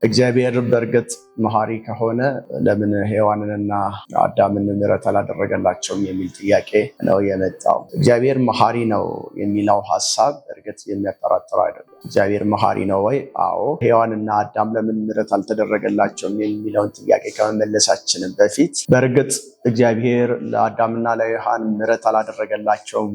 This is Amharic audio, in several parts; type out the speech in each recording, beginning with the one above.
እግዚአብሔር በእርግጥ መሐሪ ከሆነ ለምን ሔዋንንና አዳምን ምሕረት አላደረገላቸውም የሚል ጥያቄ ነው የመጣው። እግዚአብሔር መሐሪ ነው የሚለው ሐሳብ እርግጥ የሚያጠራጥር አይደለም። እግዚአብሔር መሐሪ ነው ወይ? አዎ። ሔዋንና አዳም ለምን ምሕረት አልተደረገላቸውም የሚለውን ጥያቄ ከመመለሳችን በፊት በእርግጥ እግዚአብሔር ለአዳምና ለሔዋን ምሕረት አላደረገላቸውም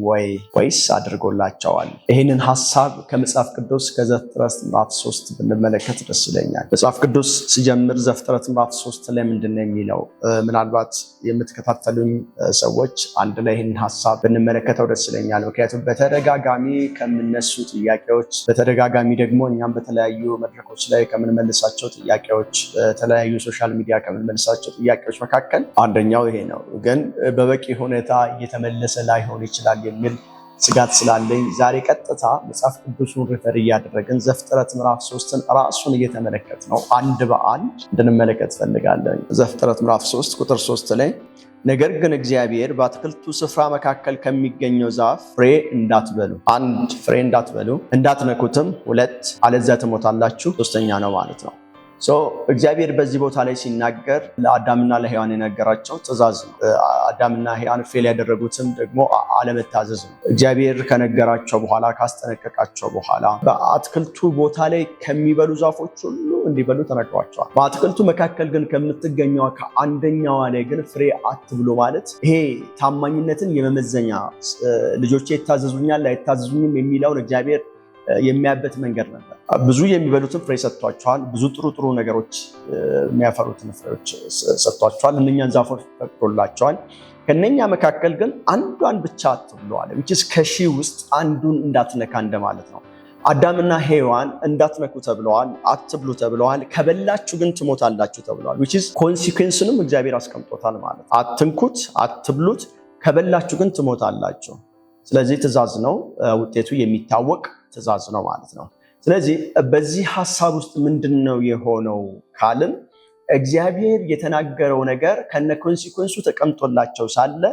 ወይስ አድርጎላቸዋል? ይህንን ሐሳብ ከመጽሐፍ ቅዱስ ከዘፍጥረት ምዕራፍ 3 ብንመለከት ደስ ይለኛል። መጽሐፍ ቅዱስ ሲጀምር ዘፍጥረት ምዕራፍ 3 ላይ ምንድነው የሚለው? ምናልባት የምትከታተሉኝ ሰዎች አንድ ላይ ይህንን ሐሳብ ብንመለከተው ደስ ይለኛል። ምክንያቱም በተደጋጋሚ ከምነሱ ጥያቄዎች፣ በተደጋጋሚ ደግሞ እኛም በተለያዩ መድረኮች ላይ ከምንመልሳቸው ጥያቄዎች፣ በተለያዩ ሶሻል ሚዲያ ከምንመልሳቸው ጥያቄዎች መካከል አንደኛው ይሄ ነው። ግን በበቂ ሁኔታ እየተመለሰ ላይሆን ይችላል የሚል ስጋት ስላለኝ ዛሬ ቀጥታ መጽሐፍ ቅዱሱን ሪፈር እያደረግን ዘፍጥረት ምዕራፍ 3ን ራሱን እየተመለከት ነው አንድ በአንድ እንድንመለከት ፈልጋለሁ። ዘፍጥረት ምዕራፍ 3 ቁጥር 3 ላይ ነገር ግን እግዚአብሔር በአትክልቱ ስፍራ መካከል ከሚገኘው ዛፍ ፍሬ እንዳትበሉ፣ አንድ ፍሬ እንዳትበሉ፣ እንዳትነኩትም፣ ሁለት አለዚያ ትሞታላችሁ፣ ሶስተኛ ነው ማለት ነው። እግዚአብሔር በዚህ ቦታ ላይ ሲናገር ለአዳምና ለሔዋን የነገራቸው ትእዛዝ ነው። አዳምና ሔዋን ፌል ያደረጉትም ደግሞ አለመታዘዝ ነው። እግዚአብሔር ከነገራቸው በኋላ ካስጠነቀቃቸው በኋላ በአትክልቱ ቦታ ላይ ከሚበሉ ዛፎች ሁሉ እንዲበሉ ተነግሯቸዋል። በአትክልቱ መካከል ግን ከምትገኘዋ ከአንደኛዋ ላይ ግን ፍሬ አትብሉ ማለት ይሄ ታማኝነትን የመመዘኛ ልጆቼ ይታዘዙኛል አይታዘዙኝም የሚለውን እግዚአብሔር የሚያበት መንገድ ነበር። ብዙ የሚበሉትን ፍሬ ሰጥቷቸዋል። ብዙ ጥሩ ነገሮች የሚያፈሩትን ፍሬዎች ሰጥቷቸዋል። እነኛን ዛፎች ፈቅዶላቸዋል። ከነኛ መካከል ግን አንዷን ብቻ አትብሉ አለ። ከሺህ ውስጥ አንዱን እንዳትነካ እንደማለት ነው። አዳምና ሔዋን እንዳትነኩ ተብለዋል፣ አትብሉ ተብለዋል። ከበላችሁ ግን ትሞታላችሁ ተብለዋል። ኮንሲኩዌንስንም እግዚአብሔር አስቀምጦታል ማለት አትንኩት፣ አትብሉት፣ ከበላችሁ ግን ትሞታላችሁ። ስለዚህ ትእዛዝ ነው፣ ውጤቱ የሚታወቅ ትእዛዝ ነው ማለት ነው። ስለዚህ በዚህ ሐሳብ ውስጥ ምንድነው የሆነው ካልን እግዚአብሔር የተናገረው ነገር ከነ ኮንሲኩዌንሱ ተቀምጦላቸው ሳለ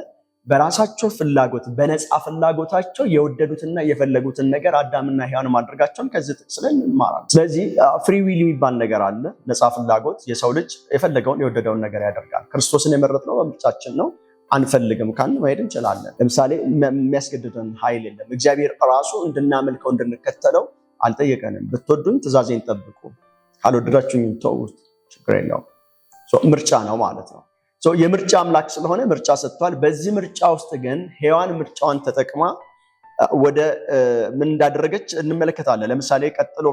በራሳቸው ፍላጎት በነፃ ፍላጎታቸው የወደዱትና የፈለጉትን ነገር አዳምና ሔዋን ማድረጋቸውን ከዚህ ጥቅስ ላይ እንማራለን። ስለዚህ ፍሪ ዊል የሚባል ነገር አለ። ነፃ ፍላጎት፣ የሰው ልጅ የፈለገውን የወደደውን ነገር ያደርጋል። ክርስቶስን የመረጥነው በምርጫችን ነው። አንፈልግም ካልን መሄድ እንችላለን። ለምሳሌ የሚያስገድደን ኃይል የለም። እግዚአብሔር ራሱ እንድናመልከው እንድንከተለው አልጠየቀንም። ብትወዱኝ ትእዛዜን ጠብቁ፣ ካልወደዳችሁኝ ተውት፣ ችግር የለውም። ምርጫ ነው ማለት ነው። የምርጫ አምላክ ስለሆነ ምርጫ ሰጥቷል። በዚህ ምርጫ ውስጥ ግን ሔዋን ምርጫዋን ተጠቅማ ወደ ምን እንዳደረገች እንመለከታለን። ለምሳሌ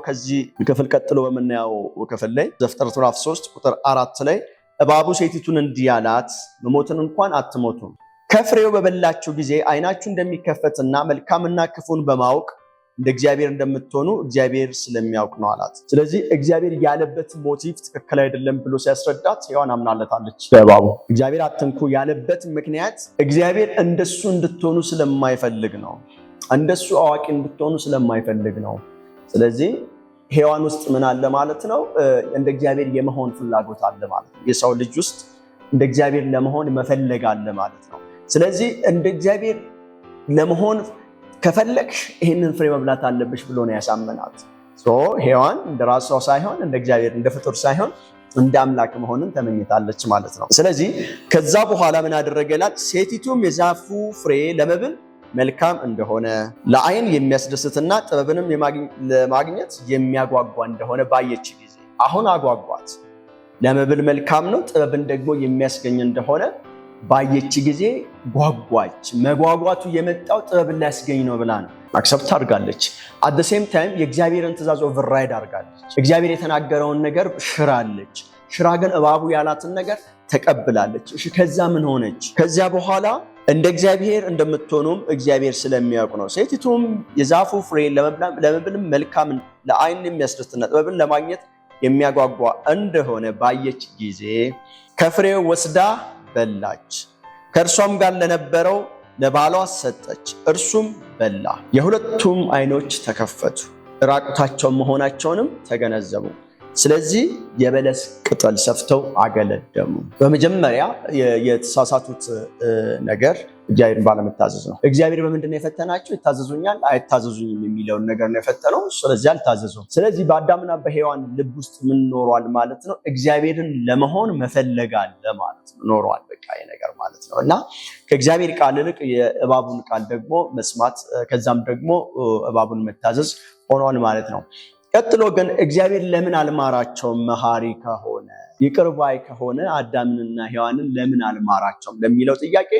ከዚህ ክፍል ቀጥሎ በምናየው ክፍል ላይ ዘፍጥረት ምዕራፍ 3 ቁጥር 4 ላይ እባቡ ሴቲቱን እንዲህ አላት፣ መሞትን እንኳን አትሞቱም። ከፍሬው በበላችሁ ጊዜ ዓይናችሁ እንደሚከፈትና መልካምና ክፉን በማወቅ እንደ እግዚአብሔር እንደምትሆኑ እግዚአብሔር ስለሚያውቅ ነው አላት። ስለዚህ እግዚአብሔር ያለበት ሞቲቭ ትክክል አይደለም ብሎ ሲያስረዳት ሔዋን አምናለታለች። እባቡ እግዚአብሔር አትንኩ ያለበት ምክንያት እግዚአብሔር እንደሱ እንድትሆኑ ስለማይፈልግ ነው። እንደሱ አዋቂ እንድትሆኑ ስለማይፈልግ ነው። ስለዚህ ሔዋን ውስጥ ምን አለ ማለት ነው? እንደ እግዚአብሔር የመሆን ፍላጎት አለ ማለት ነው። የሰው ልጅ ውስጥ እንደ እግዚአብሔር ለመሆን መፈለግ አለ ማለት ነው። ስለዚህ እንደ እግዚአብሔር ለመሆን ከፈለግሽ ይህንን ፍሬ መብላት አለብሽ ብሎ ነው ያሳመናት። ሔዋን እንደ ራሷ ሳይሆን እንደ እግዚአብሔር እንደ ፍጡር ሳይሆን እንደ አምላክ መሆንን ተመኝታለች ማለት ነው። ስለዚህ ከዛ በኋላ ምን አደረገላት? ሴቲቱም የዛፉ ፍሬ ለመብል መልካም እንደሆነ ለዓይን የሚያስደስትና ጥበብንም ለማግኘት የሚያጓጓ እንደሆነ ባየች ጊዜ፣ አሁን አጓጓት። ለመብል መልካም ነው፣ ጥበብን ደግሞ የሚያስገኝ እንደሆነ ባየች ጊዜ ጓጓች። መጓጓቱ የመጣው ጥበብን ሊያስገኝ ነው ብላ ነው አክሰፕት አድርጋለች። አት ዘ ሴም ታይም የእግዚአብሔርን ትእዛዝ ኦቨርራይድ አድርጋለች። እግዚአብሔር የተናገረውን ነገር ሽራለች። ሽራ ግን እባቡ ያላትን ነገር ተቀብላለች። ከዛ ምን ሆነች? ከዚያ በኋላ እንደ እግዚአብሔር እንደምትሆኑም እግዚአብሔር ስለሚያውቅ ነው። ሴቲቱም የዛፉ ፍሬ ለመብልም መልካም ለዓይን የሚያስደስትና ጥበብን ለማግኘት የሚያጓጓ እንደሆነ ባየች ጊዜ ከፍሬው ወስዳ በላች፣ ከእርሷም ጋር ለነበረው ለባሏ ሰጠች፣ እርሱም በላ። የሁለቱም ዓይኖች ተከፈቱ፣ ራቁታቸው መሆናቸውንም ተገነዘቡ። ስለዚህ የበለስ ቅጠል ሰፍተው አገለደሙ። በመጀመሪያ የተሳሳቱት ነገር እግዚአብሔርን ባለመታዘዝ ነው። እግዚአብሔር በምንድን ነው የፈተናቸው? ይታዘዙኛል አይታዘዙኝም የሚለውን ነገር ነው የፈተነው። ስለዚህ አልታዘዙም። ስለዚህ በአዳምና በሔዋን ልብ ውስጥ ምን ኖሯል ማለት ነው? እግዚአብሔርን ለመሆን መፈለግ አለ ማለት ነው። ኖሯል በቃ ይሄ ነገር ማለት ነው። እና ከእግዚአብሔር ቃል ይልቅ የእባቡን ቃል ደግሞ መስማት፣ ከዛም ደግሞ እባቡን መታዘዝ ሆኗል ማለት ነው። ቀጥሎ ግን እግዚአብሔር ለምን አልማራቸውም? መሐሪ ከሆነ ይቅር ባይ ከሆነ አዳምንና ሔዋንን ለምን አልማራቸውም ለሚለው ጥያቄ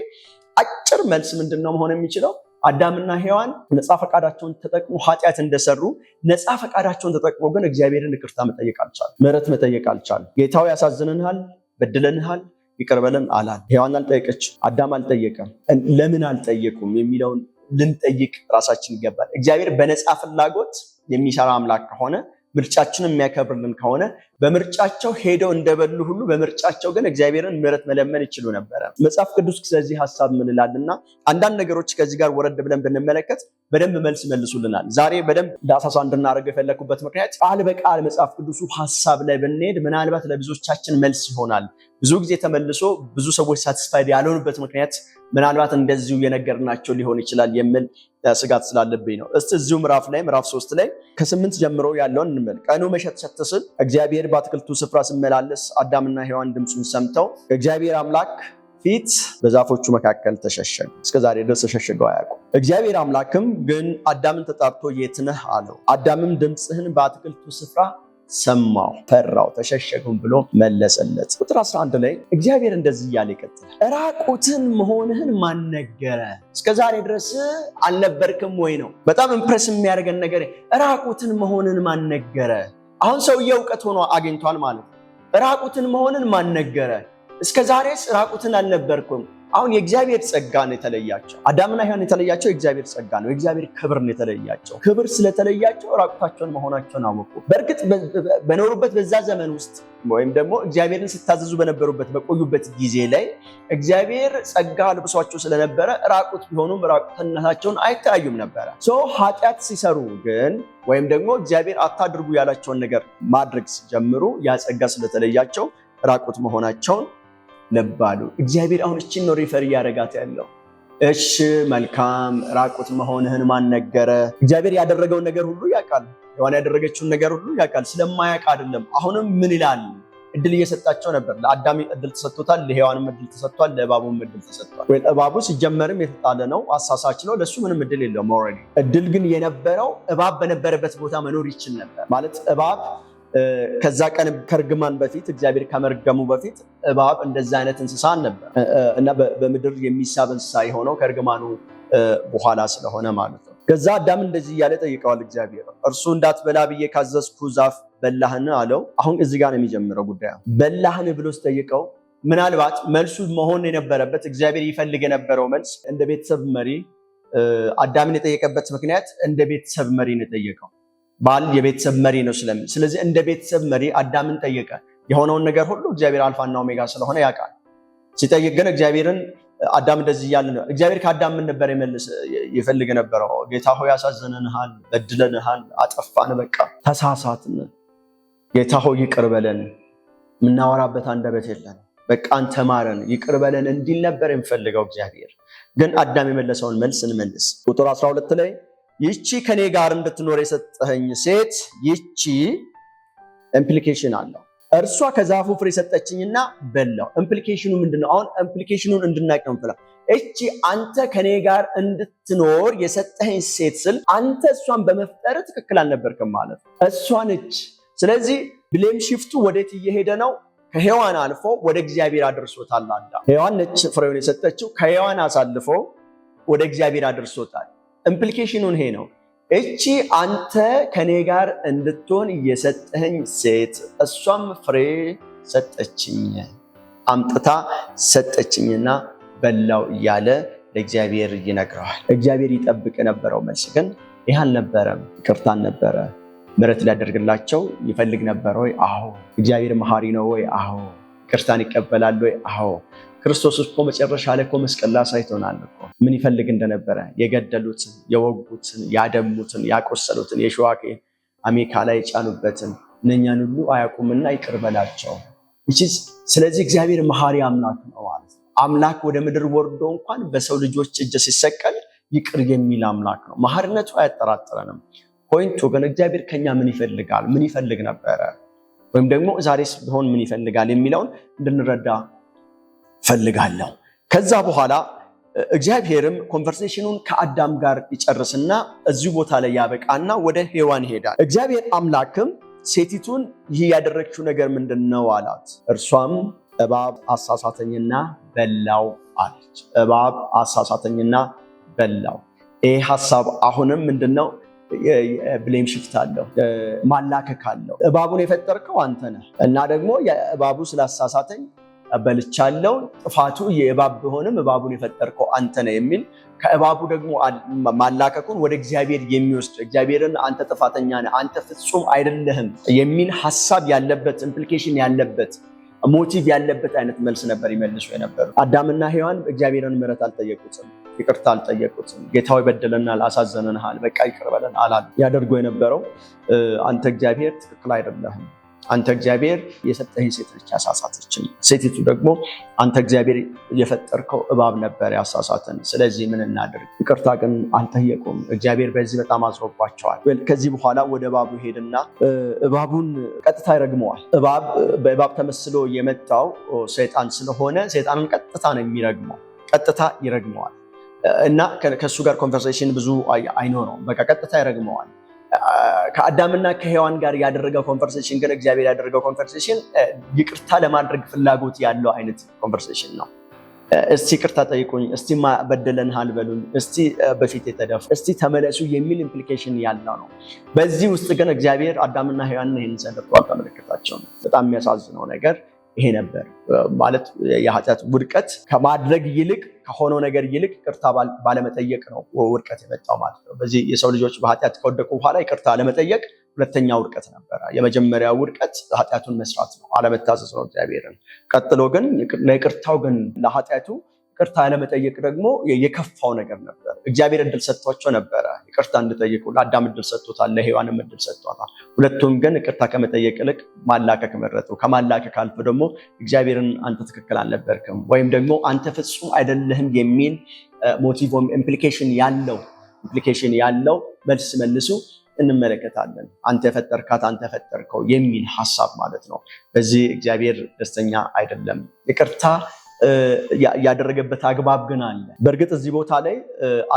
አጭር መልስ ምንድነው መሆን የሚችለው? አዳምና ሔዋን ነፃ ፈቃዳቸውን ተጠቅሞ ኃጢአት እንደሰሩ ነፃ ፈቃዳቸውን ተጠቅሞ ግን እግዚአብሔርን ይቅርታ መጠየቅ አልቻሉ፣ ምሕረት መጠየቅ አልቻሉ። ጌታው ያሳዝነንሃል፣ በድለንሃል፣ ይቅር በለን አላል። ሔዋን አልጠየቀች፣ አዳም አልጠየቀም። ለምን አልጠየቁም የሚለውን ልንጠይቅ ራሳችን ይገባል። እግዚአብሔር በነፃ ፍላጎት የሚሰራ አምላክ ከሆነ ምርጫችንን የሚያከብርልን ከሆነ በምርጫቸው ሄደው እንደበሉ ሁሉ በምርጫቸው ግን እግዚአብሔርን ምሕረት መለመን ይችሉ ነበረ። መጽሐፍ ቅዱስ ስለዚህ ሐሳብ ምን ይላልና አንዳንድ ነገሮች ከዚህ ጋር ወረድ ብለን ብንመለከት በደንብ መልስ መልሱልናል። ዛሬ በደንብ ዳሰሳ እንድናደርገው የፈለኩበት ምክንያት ቃል በቃል መጽሐፍ ቅዱሱ ሐሳብ ላይ ብንሄድ ምናልባት ለብዙዎቻችን መልስ ይሆናል። ብዙ ጊዜ ተመልሶ ብዙ ሰዎች ሳቲስፋይድ ያልሆኑበት ምክንያት ምናልባት እንደዚሁ የነገርናቸው ሊሆን ይችላል የሚል ስጋት ስላለብኝ ነው። እስቲ እዚሁ ምዕራፍ 3 ላይ ከ8 ጀምሮ ያለውን እንመልከት። ቀኑ መሸት ሲል እግዚአብሔር በአትክልቱ ስፍራ ሲመላለስ አዳምና ሔዋን ድምፁን ሰምተው ከእግዚአብሔር አምላክ ፊት በዛፎቹ መካከል ተሸሸጉ። እስከዛሬ ድረስ ተሸሽገው አያውቁም። እግዚአብሔር አምላክም ግን አዳምን ተጣርቶ የት ነህ አለው። አዳምም ድምፅህን በአትክልቱ ስፍራ ሰማው፣ ፈራው፣ ተሸሸጉም ብሎ መለሰለት። ቁጥር 11 ላይ እግዚአብሔር እንደዚህ እያለ ይቀጥላል። ራቁትን መሆንህን ማን ነገረ? እስከዛሬ ድረስ አልነበርክም ወይ ነው። በጣም ኢምፕረስ የሚያደርገን ነገር ራቁትን መሆንን ማን ነገረ? አሁን ሰውዬው እውቀት ሆኖ አግኝቷል ማለት ነው። ራቁትን መሆንን ማን ነገረ? እስከዛሬስ ራቁትን አልነበርኩም። አሁን የእግዚአብሔር ጸጋ ነው የተለያቸው። አዳምና ሔዋን የተለያቸው የእግዚአብሔር ጸጋ ነው፣ የእግዚአብሔር ክብር ነው የተለያቸው። ክብር ስለተለያቸው ራቁታቸውን መሆናቸውን አወቁ። በእርግጥ በኖሩበት በዛ ዘመን ውስጥ ወይም ደግሞ እግዚአብሔርን ሲታዘዙ በነበሩበት በቆዩበት ጊዜ ላይ እግዚአብሔር ጸጋ ልብሷቸው ስለነበረ ራቁት ቢሆኑም ራቁትነታቸውን አይታዩም ነበረ። ኃጢአት ሲሰሩ ግን ወይም ደግሞ እግዚአብሔር አታድርጉ ያላቸውን ነገር ማድረግ ሲጀምሩ ያ ጸጋ ስለተለያቸው ራቁት መሆናቸውን ነባሉ። እግዚአብሔር አሁን እቺን ነው ሪፈር እያደረጋት ያለው። እሺ መልካም፣ ራቁት መሆንህን ማን ነገረ? እግዚአብሔር ያደረገውን ነገር ሁሉ ያውቃል። ሔዋን ያደረገችውን ነገር ሁሉ ያውቃል። ስለማያውቅ አይደለም። አሁንም ምን ይላል? እድል እየሰጣቸው ነበር። ለአዳም እድል ተሰጥቶታል፣ ለሔዋንም እድል ተሰጥቷል፣ ለእባቡም እድል ተሰጥቷል። ወይ እባቡ ሲጀመርም የተጣለ ነው፣ አሳሳች ነው። ለሱ ምንም እድል የለውም። ኦልሬዲ እድል ግን የነበረው እባብ በነበረበት ቦታ መኖር ይችል ነበር ማለት እባብ ከዛ ቀን ከርግማን በፊት እግዚአብሔር ከመርገሙ በፊት እባብ እንደዛ አይነት እንስሳ ነበር እና በምድር የሚሳብ እንስሳ የሆነው ከርግማኑ በኋላ ስለሆነ ማለት ነው። ከዛ አዳም እንደዚህ እያለ ጠይቀዋል እግዚአብሔር። እርሱ እንዳትበላ ብዬ ካዘዝኩ ዛፍ በላህን አለው። አሁን እዚህ ጋር ነው የሚጀምረው ጉዳዩ። በላህን ብሎ ሲጠይቀው ምናልባት መልሱ መሆን የነበረበት እግዚአብሔር ይፈልግ የነበረው መልስ እንደ ቤተሰብ መሪ አዳምን የጠየቀበት ምክንያት እንደ ቤተሰብ መሪ ነው የጠየቀው። ባል የቤተሰብ መሪ ነው ስለሚል፣ ስለዚህ እንደ ቤተሰብ መሪ አዳምን ጠየቀ። የሆነውን ነገር ሁሉ እግዚአብሔር አልፋና ኦሜጋ ስለሆነ ያውቃል። ሲጠይቅ ግን እግዚአብሔርን አዳም እንደዚህ እያለ ነው። እግዚአብሔር ከአዳም ምን ነበር ይፈልግ የነበረው? ጌታ ሆይ ያሳዝነንሃል፣ በድለንሃል፣ አጠፋን፣ በቃ ተሳሳትን፣ ጌታ ሆይ ይቅር በለን፣ የምናወራበት አንደበት የለን፣ በቃ አንተ ማረን፣ ይቅር በለን እንዲል ነበር የሚፈልገው እግዚአብሔር። ግን አዳም የመለሰውን መልስ እንመልስ። ቁጥር 12 ላይ ይቺ ከኔ ጋር እንድትኖር የሰጠኸኝ ሴት፣ ይቺ ኢምፕሊኬሽን አለው። እርሷ ከዛፉ ፍሬ ሰጠችኝና በላው። ኢምፕሊኬሽኑ ምንድነው? አሁን ኢምፕሊኬሽኑን እንድናውቅ ነው። እቺ አንተ ከኔ ጋር እንድትኖር የሰጠኸኝ ሴት ስል አንተ እሷን በመፍጠር ትክክል አልነበርክም ማለት ነው። እሷ ነች። ስለዚህ ብሌም ሽፍቱ ወዴት እየሄደ ነው? ከሔዋን አልፎ ወደ እግዚአብሔር አድርሶታል። አዳም ሔዋን ነች ፍሬውን የሰጠችው፣ ከሔዋን አሳልፎ ወደ እግዚአብሔር አድርሶታል። ኢምፕሊኬሽኑን ይሄ ነው። እቺ አንተ ከኔ ጋር እንድትሆን የሰጠኸኝ ሴት እሷም ፍሬ ሰጠችኝ፣ አምጥታ ሰጠችኝና በላው እያለ ለእግዚአብሔር ይነግረዋል። እግዚአብሔር ይጠብቅ የነበረው መልስ ግን ይህ አልነበረም። ይቅርታ ነበረ። ምሕረት ሊያደርግላቸው ይፈልግ ነበር ወይ? አዎ። እግዚአብሔር መሐሪ ነው ወይ? አዎ። ይቅርታን ይቀበላል ወይ? አዎ። ክርስቶስ እኮ መጨረሻ ላይ እኮ መስቀል ላይ አሳይቶናል እኮ ምን ይፈልግ እንደነበረ። የገደሉትን፣ የወጉትን፣ ያደሙትን፣ ያቆሰሉትን፣ የሾህ አሜኬላ ላይ የጫኑበትን እነኛን ሁሉ አያውቁምና ይቅር በላቸው። ስለዚህ እግዚአብሔር መሐሪ አምላክ ነው ማለት ነው። አምላክ ወደ ምድር ወርዶ እንኳን በሰው ልጆች እጅ ሲሰቀል ይቅር የሚል አምላክ ነው። መሐሪነቱ አያጠራጥረንም። ፖይንቱ ግን እግዚአብሔር ከኛ ምን ይፈልጋል፣ ምን ይፈልግ ነበረ፣ ወይም ደግሞ ዛሬስ ቢሆን ምን ይፈልጋል የሚለውን እንድንረዳ ፈልጋለሁ። ከዛ በኋላ እግዚአብሔርም ኮንቨርሴሽኑን ከአዳም ጋር ይጨርስና እዚሁ ቦታ ላይ ያበቃና ወደ ሔዋን ይሄዳል። እግዚአብሔር አምላክም ሴቲቱን ይህ ያደረግችው ነገር ምንድነው አላት። እርሷም እባብ አሳሳተኝና በላው አለች። እባብ አሳሳተኛ በላው። ይህ ሐሳብ አሁንም ምንድነው? ብሌም ሽፍት አለው፣ ማላከክ አለው። እባቡን የፈጠርከው አንተ ነህ እና ደግሞ የእባቡ ስላሳሳተኝ በልቻለሁ፣ ጥፋቱ የእባብ ቢሆንም እባቡን የፈጠርከው አንተ ነህ የሚል ከእባቡ ደግሞ ማላከኩን ወደ እግዚአብሔር የሚወስድ እግዚአብሔርን አንተ ጥፋተኛ ነህ፣ አንተ ፍጹም አይደለህም የሚል ሐሳብ ያለበት ኢምፕሊኬሽን ያለበት ሞቲቭ ያለበት አይነት መልስ ነበር ይመልሱ የነበሩ። አዳምና ሔዋን እግዚአብሔርን ምሕረት አልጠየቁትም፣ ይቅርታ አልጠየቁትም። ጌታው በደለናል፣ አሳዘነናል፣ በቃ ይቅር በለን አላሉ። ያደርጉ የነበረው አንተ እግዚአብሔር ትክክል አይደለህም፣ አንተ እግዚአብሔር የሰጠህ ሴት ነች ያሳሳተችን፣ ሴቲቱ ደግሞ አንተ እግዚአብሔር የፈጠርከው እባብ ነበር ያሳሳተን፣ ስለዚህ ምን እናድርግ? ይቅርታ ግን አልጠየቁም። እግዚአብሔር በዚህ በጣም አዝሮባቸዋል። ከዚህ በኋላ ወደ እባቡ ሄድና እባቡን ቀጥታ ይረግመዋል። በእባብ ተመስሎ የመጣው ሰይጣን ስለሆነ ሰይጣንን ቀጥታ ነው የሚረግመው፣ ቀጥታ ይረግመዋል እና ከእሱ ጋር ኮንቨርሴሽን ብዙ አይኖረውም። በቃ ቀጥታ ይረግመዋል። ከአዳምና ከሔዋን ጋር ያደረገው ኮንቨርሴሽን ግን እግዚአብሔር ያደረገው ኮንቨርሴሽን ይቅርታ ለማድረግ ፍላጎት ያለው አይነት ኮንቨርሴሽን ነው። እስቲ ይቅርታ ጠይቁኝ፣ እስቲ በደለንሃል በሉኝ፣ እስቲ በፊት የተደፉ እስቲ ተመለሱ የሚል ኢምፕሊኬሽን ያለው ነው። በዚህ ውስጥ ግን እግዚአብሔር አዳምና ሔዋንን ይህን ሲያደርጉ አልተመለከታቸውም። በጣም የሚያሳዝነው ነገር ይሄ ነበር። ማለት የኃጢአት ውድቀት ከማድረግ ይልቅ ከሆነው ነገር ይልቅ ይቅርታ ባለመጠየቅ ነው ውድቀት የመጣው ማለት ነው። በዚህ የሰው ልጆች በኃጢአት ከወደቁ በኋላ ይቅርታ አለመጠየቅ ሁለተኛ ውድቀት ነበረ። የመጀመሪያው ውድቀት ኃጢአቱን መስራት ነው፣ አለመታዘዝ ነው እግዚአብሔርን። ቀጥሎ ግን ለይቅርታው ግን ለኃጢአቱ ይቅርታ አለመጠየቅ ደግሞ የከፋው ነገር ነበር። እግዚአብሔር እድል ሰጥቷቸው ነበረ ይቅርታ እንድጠይቁ። ለአዳም እድል ሰጥቶታል፣ ለሔዋንም እድል ሰጥቷታል። ሁለቱም ግን ይቅርታ ከመጠየቅ ይልቅ ማላከክ መረጡ። ከማላከክ አልፎ ደግሞ እግዚአብሔርን አንተ ትክክል አልነበርክም ወይም ደግሞ አንተ ፍጹም አይደለህም የሚል ሞቲቭ ኢምፕሊኬሽን ያለው መልስ መልሱ እንመለከታለን። አንተ የፈጠርካት አንተ የፈጠርከው የሚል ሐሳብ ማለት ነው። በዚህ እግዚአብሔር ደስተኛ አይደለም። ይቅርታ ያደረገበት አግባብ ግን አለ። በእርግጥ እዚህ ቦታ ላይ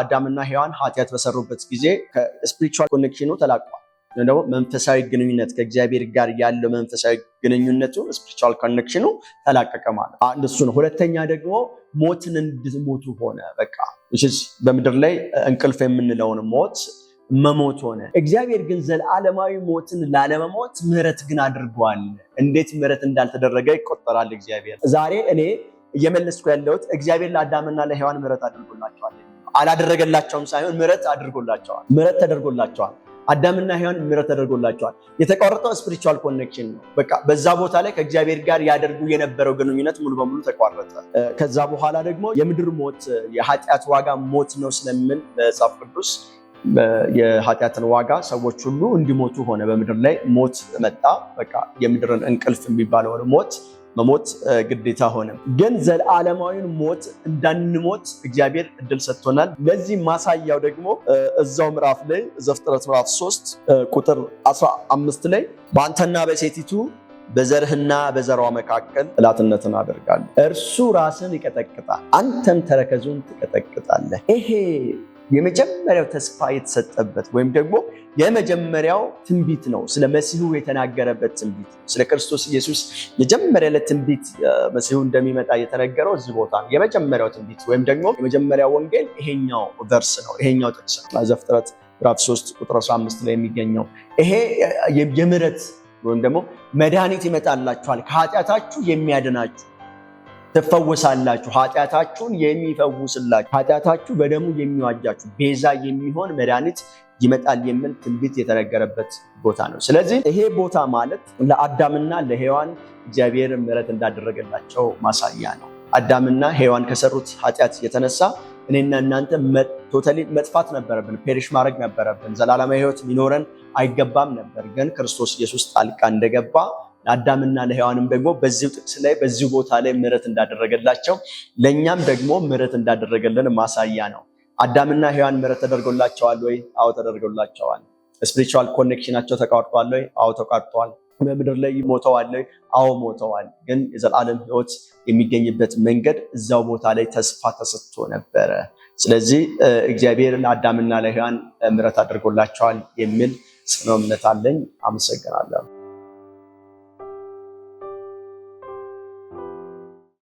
አዳምና ሔዋን ኃጢአት በሰሩበት ጊዜ ከስፒሪቹዋል ኮኔክሽኑ ተላቋል። ደግሞ መንፈሳዊ ግንኙነት ከእግዚአብሔር ጋር ያለው መንፈሳዊ ግንኙነቱ ስፒሪቹዋል ኮኔክሽኑ ተላቀቀ ማለት አንድ እሱ ነው። ሁለተኛ ደግሞ ሞትን እንድትሞቱ ሆነ። በቃ በምድር ላይ እንቅልፍ የምንለውን ሞት መሞት ሆነ። እግዚአብሔር ግን ዘላለማዊ ሞትን ላለመሞት ምህረት ግን አድርጓል። እንዴት ምህረት እንዳልተደረገ ይቆጠራል እግዚአብሔር። ዛሬ እኔ እየመለስኩ ያለሁት እግዚአብሔር ለአዳምና ለሔዋን ምህረት አድርጎላቸዋል። አላደረገላቸውም ሳይሆን ምህረት አድርጎላቸዋል። ምህረት ተደርጎላቸዋል። አዳምና ሔዋን ምህረት ተደርጎላቸዋል። የተቋረጠው ስፒሪቹዋል ኮኔክሽን ነው። በቃ በዛ ቦታ ላይ ከእግዚአብሔር ጋር ያደርጉ የነበረው ግንኙነት ሙሉ በሙሉ ተቋረጠ። ከዛ በኋላ ደግሞ የምድር ሞት የኃጢአት ዋጋ ሞት ነው ስለሚል መጽሐፍ ቅዱስ የኃጢአትን ዋጋ ሰዎች ሁሉ እንዲሞቱ ሆነ። በምድር ላይ ሞት መጣ። በቃ የምድርን እንቅልፍ የሚባለውን መሞት ግዴታ ሆነ። ግን ዘላለማዊን ሞት እንዳንሞት እግዚአብሔር እድል ሰጥቶናል። ለዚህ ማሳያው ደግሞ እዛው ምዕራፍ ላይ ዘፍጥረት ምዕራፍ 3 ቁጥር 15 ላይ በአንተና በሴቲቱ በዘርህና በዘሯ መካከል ጠላትነትን አደርጋለሁ፣ እርሱ ራስን ይቀጠቅጣል፣ አንተም ተረከዙን ትቀጠቅጣለህ። ይሄ የመጀመሪያው ተስፋ የተሰጠበት ወይም ደግሞ የመጀመሪያው ትንቢት ነው። ስለ መሲሁ የተናገረበት ትንቢት፣ ስለ ክርስቶስ ኢየሱስ የመጀመሪያ ለትንቢት መሲሁ እንደሚመጣ የተነገረው እዚህ ቦታ ነው። የመጀመሪያው ትንቢት ወይም ደግሞ የመጀመሪያው ወንጌል ይሄኛው ቨርስ ነው፣ ይሄኛው ጥቅስ ነው። ዘፍጥረት ምዕራፍ 3 ቁጥር 15 ላይ የሚገኘው ይሄ የምህረት ወይም ደግሞ መድኃኒት ይመጣላችኋል፣ ከኃጢአታችሁ የሚያድናችሁ ትፈወሳላችሁ፣ ኃጢአታችሁን የሚፈውስላችሁ፣ ኃጢአታችሁ በደሙ የሚዋጃችሁ ቤዛ የሚሆን መድኃኒት ይመጣል የሚል ትንቢት የተነገረበት ቦታ ነው። ስለዚህ ይሄ ቦታ ማለት ለአዳምና ለሔዋን እግዚአብሔር ምሕረት እንዳደረገላቸው ማሳያ ነው። አዳምና ሔዋን ከሰሩት ኃጢአት የተነሳ እኔና እናንተ ቶታሊ መጥፋት ነበረብን፣ ፔሪሽ ማድረግ ነበረብን፣ ዘላለማዊ ሕይወት ሊኖረን አይገባም ነበር። ግን ክርስቶስ ኢየሱስ ጣልቃ እንደገባ ለአዳምና ለሔዋንም ደግሞ በዚሁ ጥቅስ ላይ በዚሁ ቦታ ላይ ምሕረት እንዳደረገላቸው ለእኛም ደግሞ ምሕረት እንዳደረገልን ማሳያ ነው። አዳምና ሔዋን ምሕረት ተደርጎላቸዋል ወይ? አዎ ተደርጎላቸዋል። ስፒሪቹዋል ኮኔክሽናቸው ተቋርጧል ወይ? አዎ ተቋርጧል። በምድር ላይ ሞተዋል ወይ? አዎ ሞተዋል። ግን የዘላለም ሕይወት የሚገኝበት መንገድ እዛው ቦታ ላይ ተስፋ ተሰጥቶ ነበረ። ስለዚህ እግዚአብሔር ለአዳምና ለሔዋን ምሕረት አድርጎላቸዋል የሚል ጽኑ እምነት አለኝ። አመሰግናለሁ።